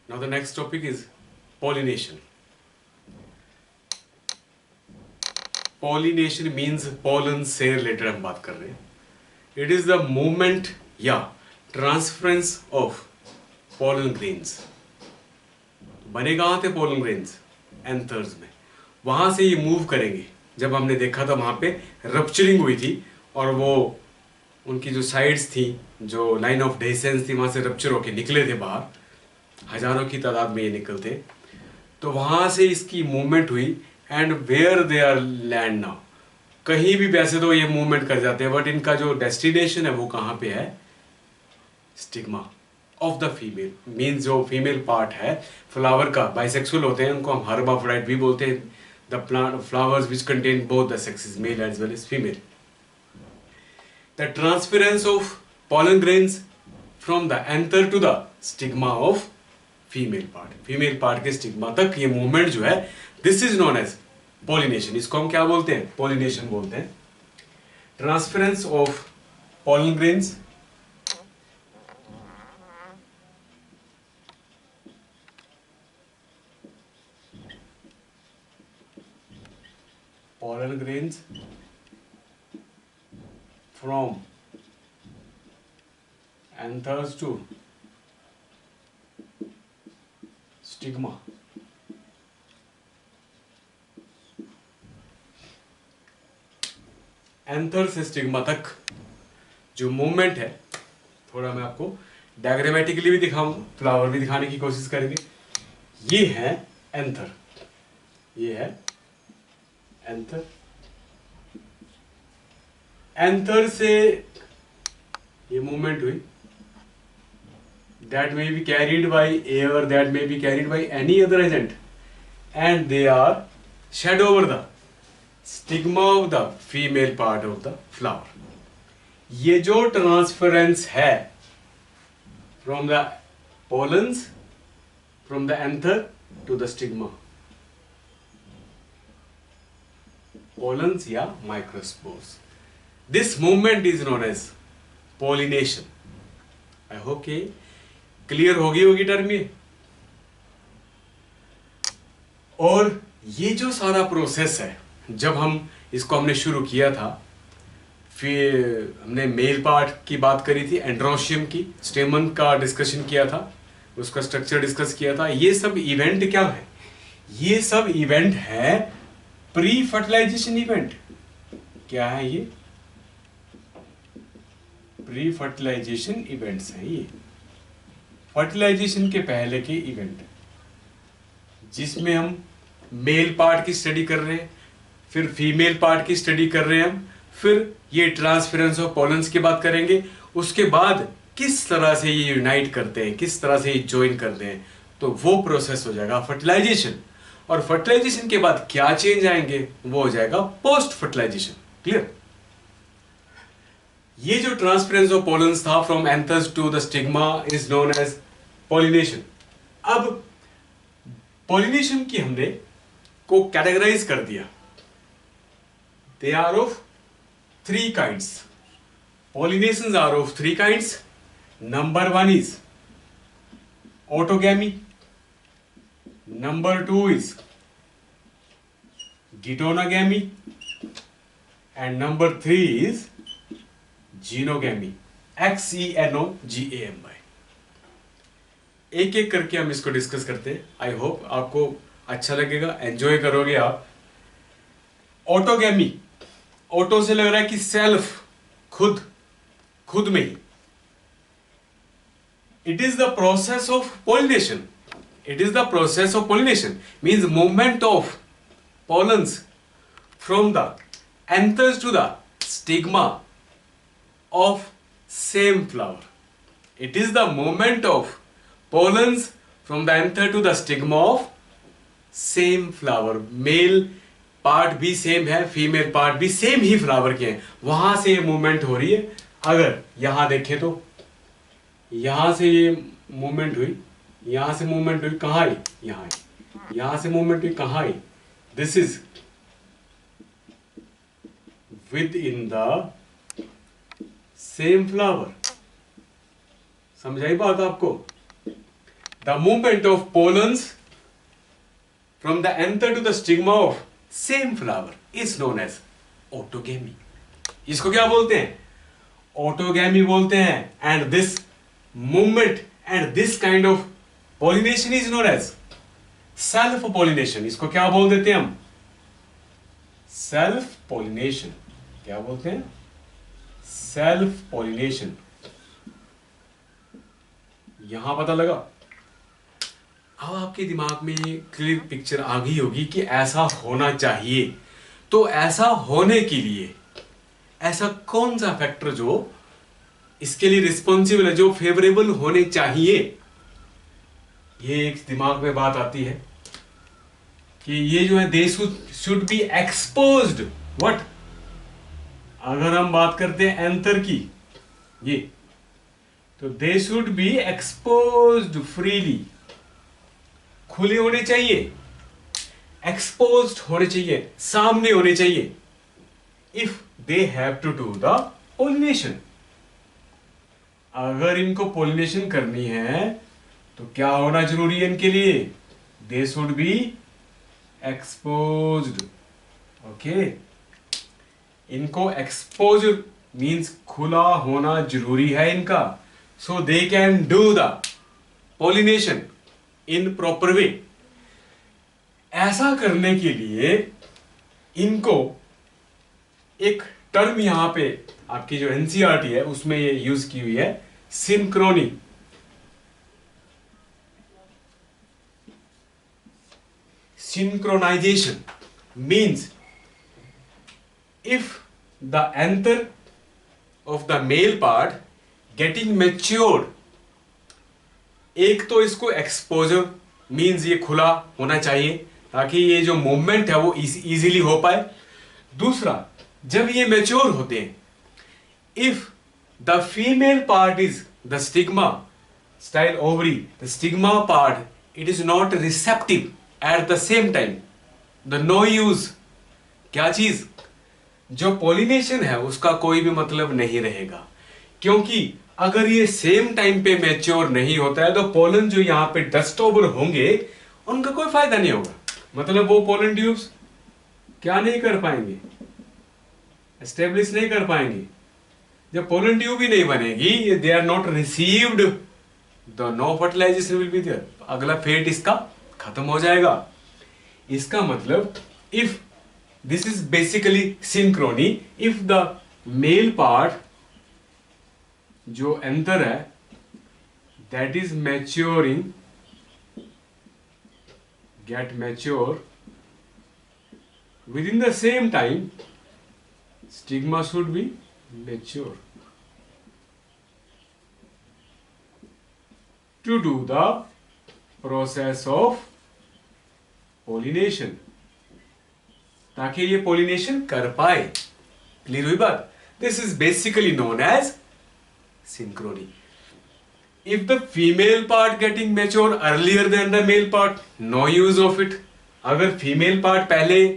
Now the next topic is pollination. Pollination means pollen से related हम बात कर रहे हैं. It is the movement या transference of pollen grains. बने कहाँ थे pollen grains? Anthers में. वहाँ से ये move करेंगे. जब हमने देखा था वहाँ पे rupturing हुई थी और वो उनकी जो साइड्स थी, जो लाइन ऑफ डेसेंस थी, वहाँ से रप्चर होके निकले थे बाहर, हजारों की तादाद में ये निकलते, तो वहाँ से इसकी मूवमेंट हुई. And where they are land now, कहीं भी वैसे तो ये मूवमेंट कर जाते हैं, बट इनका जो डेस्टिनेशन है वो कहाँ पे है? Stigma of the female. Means जो फीमेल पार्ट है फ्लावर का, बाइसेक्सुअल होते हैं, उनको हम हर्माफ्रोडाइट भी बोलते हैं. The plant flowers which contain both the sexes, male as well as female. The transference of pollen grains from the anther to the stigma of female part. Female part के stigma तक ये movement जो है, this is known as pollination. इसको हम क्या बोलते हैं? Pollination बोलते हैं. Transference of pollen grains from anthers to stigma. Anther से स्टिग्मा तक जो मूवमेंट है, थोड़ा मैं आपको डायग्रामेटिकली भी दिखाऊंगा, फ्लावर भी दिखाने की कोशिश करेंगे. ये है एंथर, ये है एंथर. एंथर से ये मूवमेंट हुई, that may be carried by air, that may be carried by any other agent, and they are shed over the stigma of the female part of the flower. ये जो transference है from the pollens, from the anther to the stigma, pollens या microspores, this movement is known as pollination. I hope कि clear होगी term ये. और ये जो सारा प्रोसेस है, जब हम इसको हमने शुरू किया था, फिर हमने मेल पार्ट की बात करी थी, एंड्रोशियम की, स्टेमन का डिस्कशन किया था, उसका स्ट्रक्चर डिस्कस किया था. ये सब इवेंट क्या है? ये सब इवेंट है प्री फर्टिलाइजेशन इवेंट. क्या है ये? प्री फर्टिलाइजेशन इवेंट्स हैं ये. फर्टिलाइजेशन के पहले के इवेंट, जिसमें हम मेल पार्ट की स्टडी कर रहे हैं, फिर फीमेल पार्ट की स्टडी कर रहे हैं हम, फिर ये ट्रांसफरेंस ऑफ पॉलन्स की बात करेंगे. उसके बाद किस तरह से ये यूनाइट करते हैं, किस तरह से ये ज्वाइन करते हैं, तो वो प्रोसेस हो जाएगा फर्टिलाइजेशन. और फर्टिलाइजेशन के बाद क्या चेंज आएंगे, वो हो जाएगा पोस्ट फर्टिलाइजेशन. क्लियर? ये जो ट्रांसफरेंस ऑफ पॉलन्स था from anthers to the stigma is known as pollination. अब पॉलिनेशन की हमने को कैटेगराइज कर दिया. They are of 3 kinds. Pollinations are of 3 kinds. Number 1 is autogamy. Number 2 is ditonogamy. And number 3 is xenogamy. XENOGAMY. एक एक करके हम इसको डिस्कस करते हैं. आई होप आपको अच्छा लगेगा, एंजॉय करोगे आप. ऑटोगैमी, ऑटो से लग रहा है कि सेल्फ, खुद में ही. It is the process of pollination. It is the process of pollination means movement of pollens from the anthers to the stigma of same flower. It is the movement of pollens from the anther to the stigma of same flower. Male part भी same है, female part भी same ही flower के हैं, वहां से ये movement हो रही है. अगर यहां देखें तो यहां से ये मूवमेंट हुई, यहां से मूवमेंट हुई, कहां आई? यहां आई. यहां से मूवमेंट हुई, कहां आई? This is within the same flower. समझाई बात आपको? The movement of pollens from the anther to the stigma of same flower is known as autogamy. इसको क्या बोलते हैं? ऑटोगेमी बोलते हैं। And this movement and this kind of pollination is known as self pollination. इसको क्या बोल देते हैं हम? Self pollination. क्या बोलते हैं? Self pollination. यहां पता लगा? अब आपके दिमाग में क्लियर पिक्चर आ गई होगी कि ऐसा होना चाहिए। तो ऐसा होने के लिए ऐसा कौन सा फैक्टर जो इसके लिए रिस्पॉन्सिबल है, जो फेवरेबल होने चाहिए? ये एक दिमाग में बात आती है कि ये जो है they should be exposed. What? अगर हम बात करते हैं एंथर की, ये तो they should be exposed freely, खुले होने चाहिए, एक्सपोज्ड होने चाहिए, सामने होने चाहिए। If they have to do the pollination, अगर इनको पोलिनेशन करनी है तो क्या होना जरूरी है इनके लिए? They should be exposed. Okay, इनको एक्सपोज मीन्स खुला होना जरूरी है इनका, so they can do the pollination in proper way. ऐसा करने के लिए इनको एक टर्म यहां पे आपकी जो एनसीईआरटी है उसमें ये यूज की हुई है, Synchrony. Synchronization means if the anther of the male part getting matured, एक तो इसको एक्सपोजर मीन्स ये खुला होना चाहिए ताकि ये जो मूवमेंट है वो इजीली हो पाए। दूसरा, जब ये मैच्योर होते हैं, if the female part is the stigma style ovary, the stigma part it is not receptive at the same time, the no use. क्या चीज? जो पॉलिनेशन है उसका कोई भी मतलब नहीं रहेगा, क्योंकि अगर ये सेम टाइम पे मैच्योर नहीं होता है तो पोलन जो यहां पे डस्ट ओवर होंगे उनका कोई फायदा नहीं होगा। मतलब वो पोलन ट्यूब्स क्या नहीं कर पाएंगे, एस्टेब्लिश नहीं कर पाएंगे। जब पोलन ट्यूब ही नहीं बनेगी, they are not received, the no fertilization will be there, अगला फेट इसका खत्म हो जाएगा। इसका मतलब if this is basically synchrony, if the male part जो एंथर है that is maturing, get mature within the same time, stigma should be mature to do the process of pollination, ताकि ये पोलिनेशन कर पाए। Clear हुई बात? This is basically known as synchrony. If the female part getting mature earlier than the male part, no use of it. अगर female part पहले,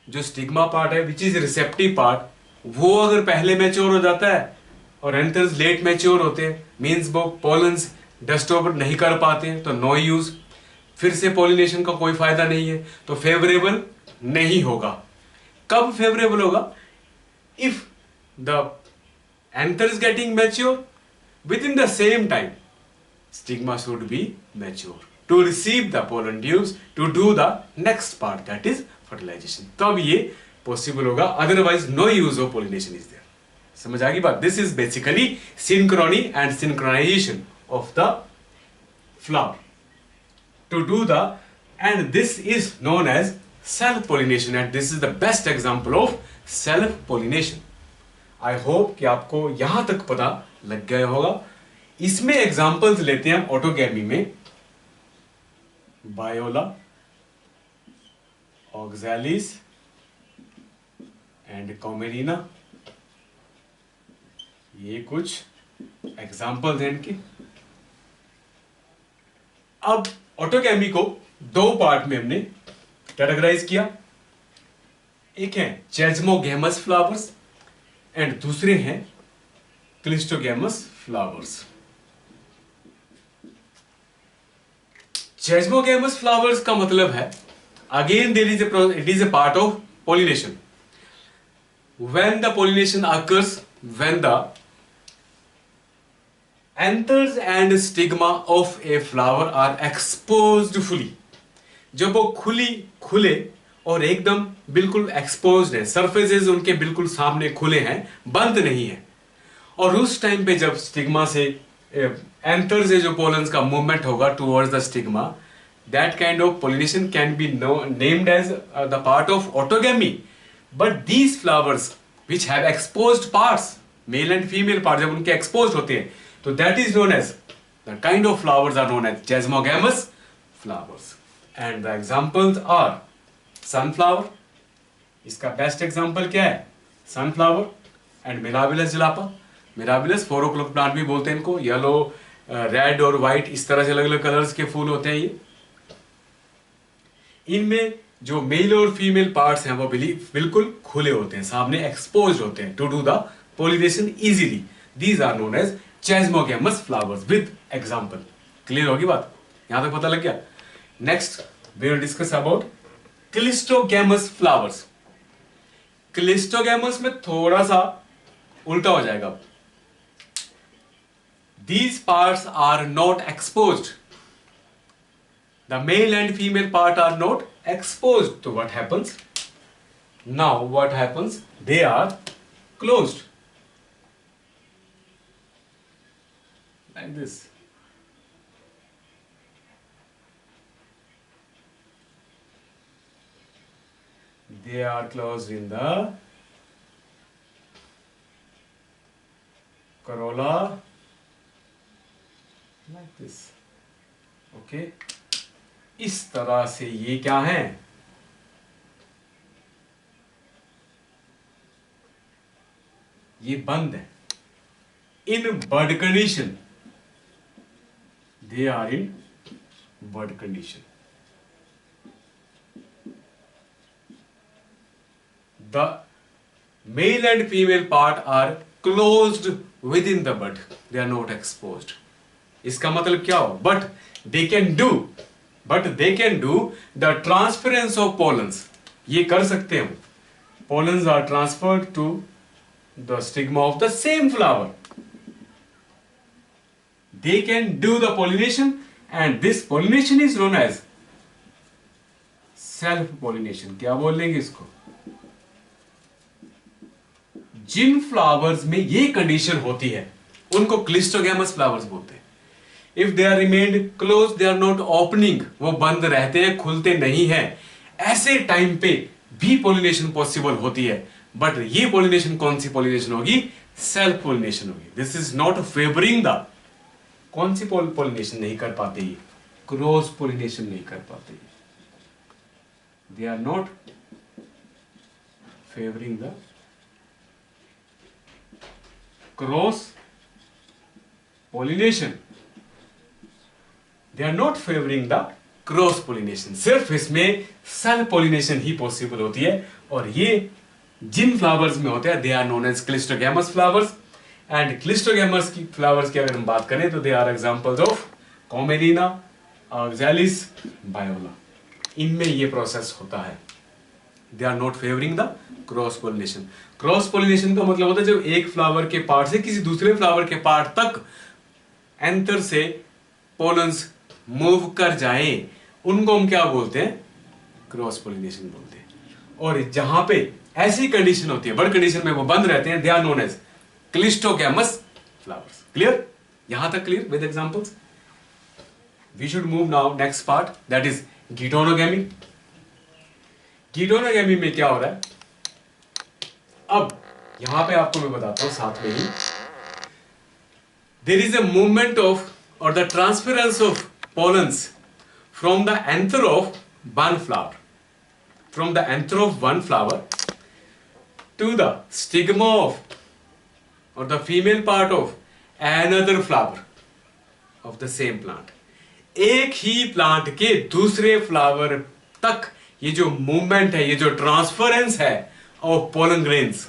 जो stigma part है विच इज रिसेप्टिव पार्ट, वो अगर पहले मैच्योर हो जाता है और एंथर्स लेट मैच्योर होते हैं, मीन्स वो पोलन्स डस्ट ओवर नहीं कर पाते हैं, तो नो यूज, फिर से पॉलिनेशन का कोई फायदा नहीं है, तो फेवरेबल नहीं होगा। कब फेवरेबल होगा? If the anther is getting mature within the same time, stigma should be mature to receive the pollen tubes to do the next part that is fertilization, तब ये पॉसिबल होगा, otherwise no use of pollination is there. समझ आ गई बात? This is basically synchrony and synchronization of the flower to do the, and this is known as self pollination, and this is the best example of self pollination. I hope कि आपको यहां तक पता लग गया होगा। इसमें एग्जांपल्स लेते हैं हम ऑटोगैमी में, बायोला, ऑक्सैलिस एंड कॉमेरिना, ये कुछ एग्जांपल्स हैं इनके। अब ऑटोगैमी को दो पार्ट में हमने कैटेगराइज किया, एक है चेस्मोगैमस फ्लावर्स एंड दूसरे हैं क्लिस्टोगैमस फ्लावर्स। Chesmogamous flowers का मतलब है, again it is a part of pollination. When the pollination occurs, when the anthers and stigma of a flower are exposed fully, जब वो खुले और एकदम बिल्कुल एक्सपोज्ड है, सरफेसेस उनके बिल्कुल सामने खुले हैं, बंद नहीं है, और उस टाइम पे जब स्टिग्मा से एंथर से जो पोलन्स का मूवमेंट होगा towards the stigma, that kind of pollination can be named as the part of autogamy. But these flowers which have exposed parts, male and female part जब उनके expose होते हैं, तो that is known as the kind of flowers are known as chasmogamous flowers. And the examples are sunflower, इसका best example क्या है, sunflower, and Mirabilis jalapa. Mirabilis 4 o'clock plant भी बोलते हैं इनको, येलो, रेड और व्हाइट, इस तरह से अलग अलग कलर्स के फूल होते हैं ये. इनमें जो मेल और फीमेल पार्ट्स हैं वो बिल्कुल खुले होते हैं, सामने एक्सपोज्ड होते हैं to do the pollination easily. These are known as chasmogamous flowers with example. Clear होगी बात, यहां तक पता लग गया. Next we will discuss about cleistogamous flowers. Cleistogamous में थोड़ा सा उल्टा हो जाएगा. These parts are not exposed. The male and female part are not exposed. So what happens? Now what happens? They are closed. Like this. They are closed in the corolla. Like this. Okay. इस तरह से ये क्या है, ये बंद है. In bud condition, they are in bud condition. The male and female part are closed within the bud, they are not exposed. इसका मतलब क्या हो, but they can do the transference of pollens. ये कर सकते हैं. Pollens are transferred to the stigma of the same flower. They can do the pollination and this pollination is known as self pollination. क्या बोलेंगे इसको? जिन flowers में ये condition होती है उनको क्लिस्टोगेमस फ्लावर्स बोलते हैं. If they are remained closed, they are not opening, वो बंद रहते हैं, खुलते नहीं हैं, ऐसे टाइम पे भी पोलिनेशन पॉसिबल होती है. बट ये पोलिनेशन कौन सी पोलिनेशन होगी? सेल्फ पोलिनेशन होगी. This is not favouring the, कौन सी पोलिनेशन नहीं कर पाते ये? क्रॉस पोलिनेशन नहीं कर पाते. They are not favouring the cross pollination. They are not favoring the cross pollination. सिर्फ इसमें सेल्फ पोलिनेशन ही पॉसिबल होती है. और ये जिन फ्लावर्स में होते हैं, they are known as cleistogamous flowers. And cleistogamous की फ्लावर्स की अगर हम बात करें तो they are examples of Commelina, Oxalis, Viola. इनमें ये प्रोसेस होता है. They are not favouring the cross pollination. Cross pollination का मतलब होता है जब एक फ्लावर के पार्ट से किसी दूसरे फ्लावर के पार्ट तक एंथर से पोलन्स मूव कर जाए, उनको हम क्या बोलते हैं? क्रॉस पोलिनेशन बोलते हैं. और जहां पे ऐसी कंडीशन होती है, बर्ड कंडीशन में वो बंद रहते हैं, they are known as cleistogamous flowers. Clear? यहां तक clear with examples. We should move now next part, that is geitonogamy. Geitonogamy में क्या हो रहा है? अब यहां पे आपको मैं बताता हूं साथ में ही. There is a movement of or the transference of pollens from the anther of one flower, from the anther of one flower to the stigma of or the female part of another flower of the same plant. एक ही plant के दूसरे flower तक ये जो movement है, ये जो transference है of pollen grains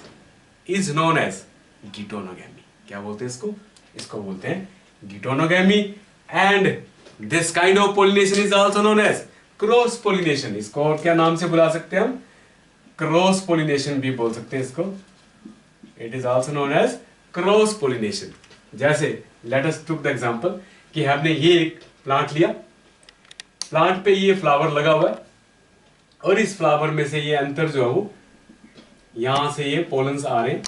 is known as geitonogamy. क्या बोलते हैं इसको? इसको बोलते हैं geitonogamy. And this kind of pollination is also known as cross pollination. इसको और क्या नाम से बुला सकते हैं हम? क्रॉस पोलिनेशन भी बोल सकते हैं इसको। It is also known as cross pollination. जैसे let us took the example कि हमने ये एक प्लांट लिया, प्लांट पे ये फ्लावर लगा हुआ है और इस फ्लावर में से ये अंतर जो है वो यहां से ये पोलन्स आ रहे हैं,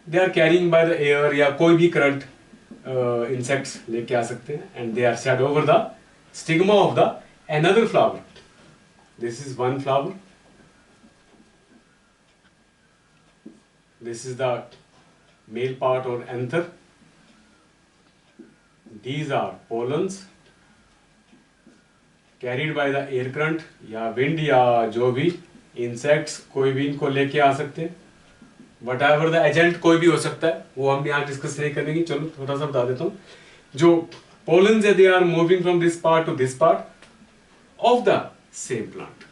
they are carrying by the air या कोई भी करंट इंसेक्ट्स लेके आ सकते हैं, and they are shed over the stigma of the another flower. This is one flower. This is the male part or anther. These are pollens carried by the air current या wind या जो भी insects कोई भी इनको लेके आ सकते हैं। Whatever the agent कोई भी हो सकता है, वो हम यहाँ डिस्कस नहीं करेंगे। चलो थोड़ा सा बता देता हूँ। जो pollens है, they are moving from this part to this part of the same plant.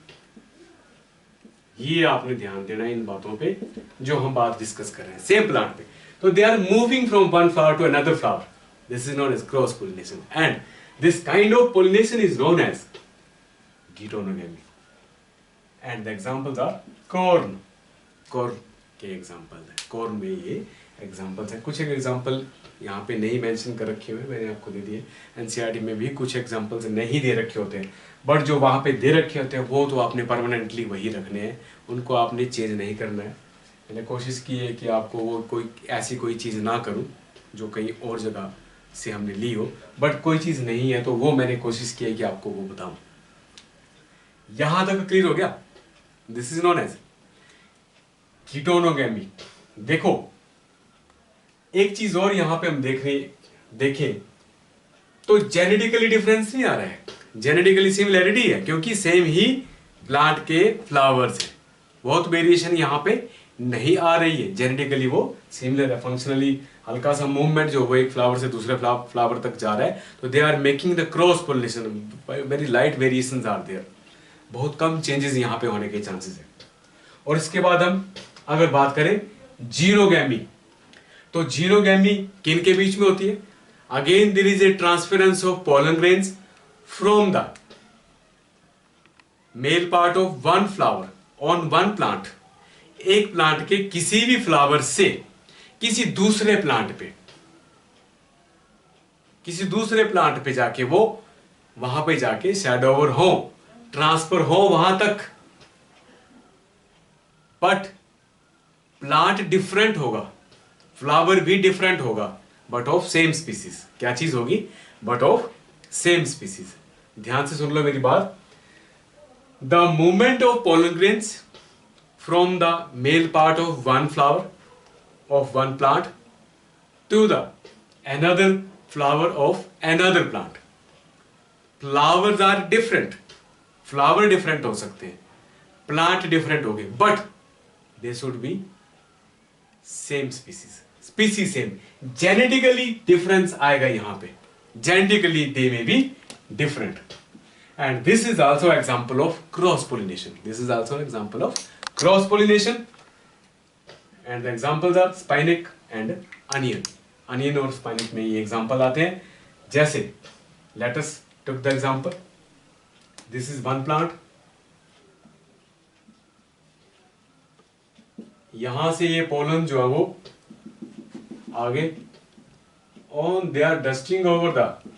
ये आपने ध्यान देना इन बातों पे जो हम बात डिस्कस कर रहे हैं सेम प्लांट पे। तो they are moving from one flower to another flower. This is known as cross pollination and this kind of pollination is known as geitonogamy. And the examples are corn. Corn के example है, corn में ये examples हैं। कुछ एक example यहाँ पे नहीं मेंशन कर रखे हुए, मैंने आपको दे दिए। एनसीईआरटी में भी कुछ एग्जांपल्स नहीं दे रखे होते हैं, बट जो वहाँ पे दे रखे होते हैं वो तो आपने परमानेंटली वही रखने हैं, उनको आपने चेंज नहीं करना है। मैंने कोशिश की है कि आपको वो कोई ऐसी कोई चीज़ ना करूँ जो कहीं और जगह से हमने ली हो, बट कोई चीज़ नहीं है तो वो मैंने कोशिश की है कि आपको वो बताऊँ। यहाँ तक क्लियर हो गया? This is known as geitonogamy. देखो एक चीज और यहाँ पे हम देखें तो जेनेटिकली डिफरेंस नहीं आ रहा है, जेनेटिकली सिमिलैरिटी है, क्योंकि सेम ही प्लांट के फ्लावर्स है। बहुत वेरिएशन यहाँ पे नहीं आ रही है, जेनेटिकली वो सिमिलर है। फंक्शनली हल्का सा मूवमेंट जो वो एक फ्लावर से दूसरे फ्लावर तक जा रहा है, तो they are making the cross pollination. Very light variations are there, बहुत कम चेंजेस यहाँ पे होने के चांसेस है। और इसके बाद हम अगर बात करें जीनोगैमी, तो जीनोगैमी किन के बीच में होती है? Again there is a transference of pollen grains from the male part of one flower on one plant. एक प्लांट के किसी भी फ्लावर से किसी दूसरे प्लांट पे जाके वो वहां पे जाके शेड ओवर हो, ट्रांसफर हो वहां तक। बट प्लांट डिफरेंट होगा, फ्लावर भी डिफरेंट होगा, बट ऑफ सेम स्पीसीज। क्या चीज होगी? But of same species. ध्यान से सुन लो मेरी बात। The movement of pollen grains from the male part of one flower of one plant to the another flower of another plant. Flowers are different. Flower different हो सकते हैं, plant different हो गए, but they should be same species, species same. Genetically difference आएगा यहां पे, genetically they may be different. And this is also example of cross pollination. This is also example of cross pollination. And the examples are spinach and onion. Onion और spinach में ये example आते हैं। जैसे let us took the example, this is one plant, यहां से ये pollen जो है वो आगे on they are dusting over the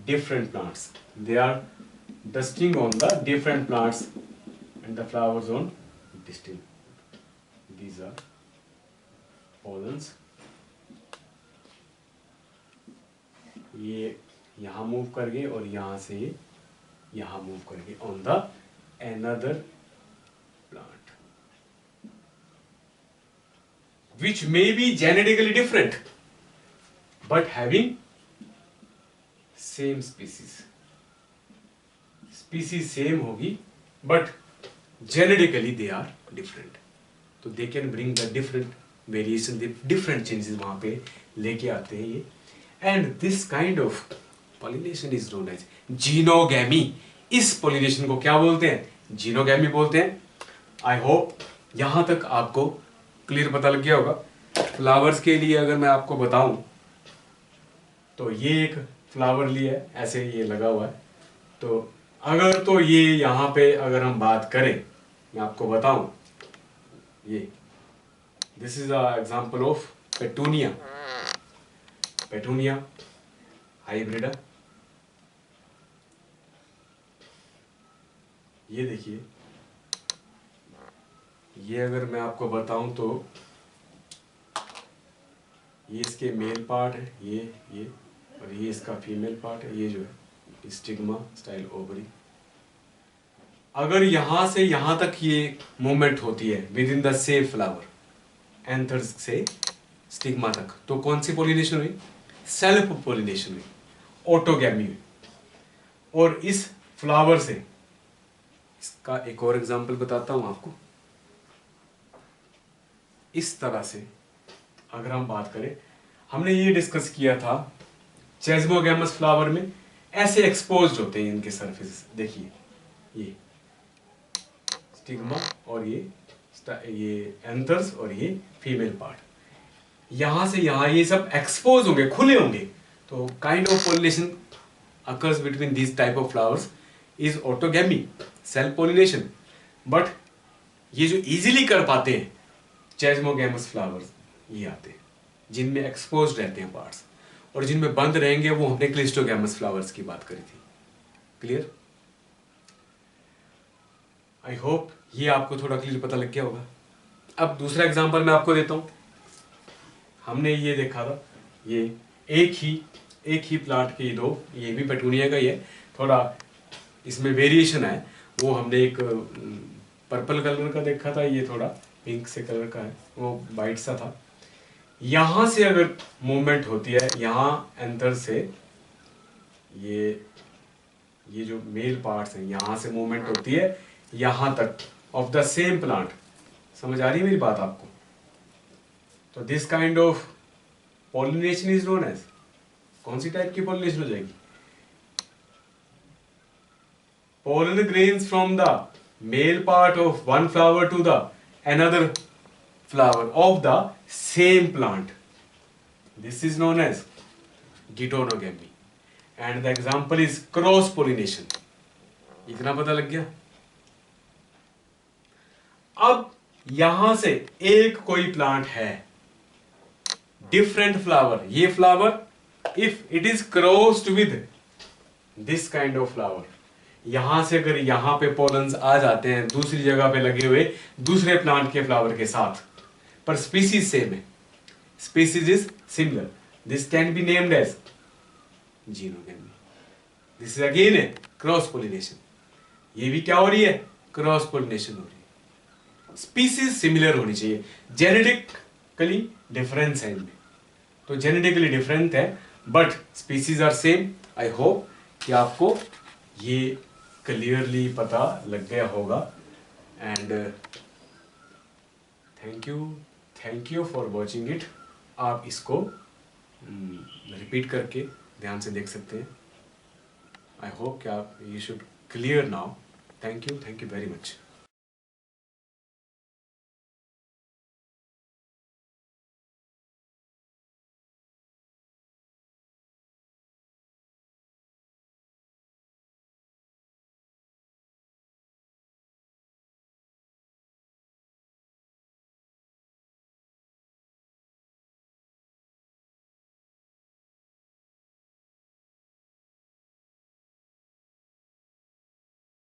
different plants, they are dusting on the different plants and the flowers on distinct. These are pollens. ये यहां move कर गए और यहां से यहां मूव कर गए on the another plant which may be genetically different but having same species. Species same होगी but genetically they are different, तो they can bring the different variation, different changes वहां पे लेके आते हैं ये। And this kind of pollination is known as xenogamy. इस pollination को क्या बोलते हैं? जीनोगैमी बोलते हैं। आई होप यहां तक आपको क्लियर पता लग गया होगा। फ्लावर्स के लिए अगर मैं आपको बताऊं तो ये एक फ्लावर लिया है, ऐसे ये लगा हुआ है। तो अगर तो ये यहाँ पे अगर हम बात करें, मैं आपको बताऊं, ये this is a example of petunia. Petunia hybrid है। ये देखिए, ये अगर मैं आपको बताऊं तो ये इसके मेल पार्ट है, ये और ये इसका फीमेल पार्ट है। ये जो है स्टिग्मा स्टाइल ओवरी। अगर यहां से यहां तक ये मूवमेंट होती है with in the same flower, anthers से स्टिग्मा तक, तो कौन सी पोलिनेशन हुई? सेल्फ पोलिनेशन हुई, ऑटोगैमी हुई। और इस फ्लावर से, इसका एक और एग्जांपल बताता हूं आपको। इस तरह से अगर हम बात करें, हमने ये डिस्कस किया था चेस्मोगैमस फ्लावर में ऐसे एक्सपोज्ड होते हैं इनके सरफेस। देखिए ये स्टिग्मा और ये एंथर्स और ये फीमेल पार्ट, यहां से यहां ये सब एक्सपोज होंगे, खुले होंगे। तो kind of pollination occurs between these type of flowers is autogamy, self pollination। But ये जो इजीली कर पाते हैं चेस्मोगैमस फ्लावर्स, ये आते हैं जिनमें एक्सपोज्ड रहते हैं पार्ट्स, और जिनमें बंद रहेंगे वो हमने क्लिस्टोगैमस फ्लावर्स की बात करी थी। क्लियर? आई होप ये आपको थोड़ा क्लियर पता लग गया होगा। अब दूसरा एग्जांपल मैं आपको देता हूं। हमने ये देखा था, ये एक ही प्लांट के दो, ये भी पेटूनिया का ही है, थोड़ा इसमें वेरिएशन है। वो हमने एक पर्पल कलर का देखा था, ये थोड़ा पिंक से कलर का है, वो वाइट सा था। यहां से अगर मूवमेंट होती है, यहां एंथर से ये जो मेल पार्ट्स हैं, यहां से मूवमेंट होती है यहां तक ऑफ द सेम प्लांट। समझ आ रही है मेरी बात आपको? तो this kind of pollination is known as, कौन सी टाइप की पॉलिनेशन हो जाएगी? Pollen grains from the male part of one flower to the another flower of the same plant. This is known as geitonogamy, and the example is cross pollination. इतना पता लग गया? अब यहां से एक कोई प्लांट है, डिफरेंट फ्लावर, ये flower if it is crossed with this kind of flower, यहां से अगर यहां पे पोलन्स आ जाते हैं दूसरी जगह पे लगे हुए दूसरे प्लांट के फ्लावर के साथ, पर स्पीसीज सेम है, species is similar, this can be named as xenogamy. This is again a cross pollination. ये भी क्या हो रही है? क्रॉस पोलिनेशन हो रही है। स्पीसीज सिमिलर होनी चाहिए, जेनेटिकली डिफरेंस है इनमें, तो जेनेटिकली डिफरेंट है but species are same. I hope कि आपको ये क्लियरली पता लग गया होगा। And thank you for watching it. आप इसको रिपीट करके ध्यान से देख सकते हैं। आई होप कि आप you should clear now. Thank you very much.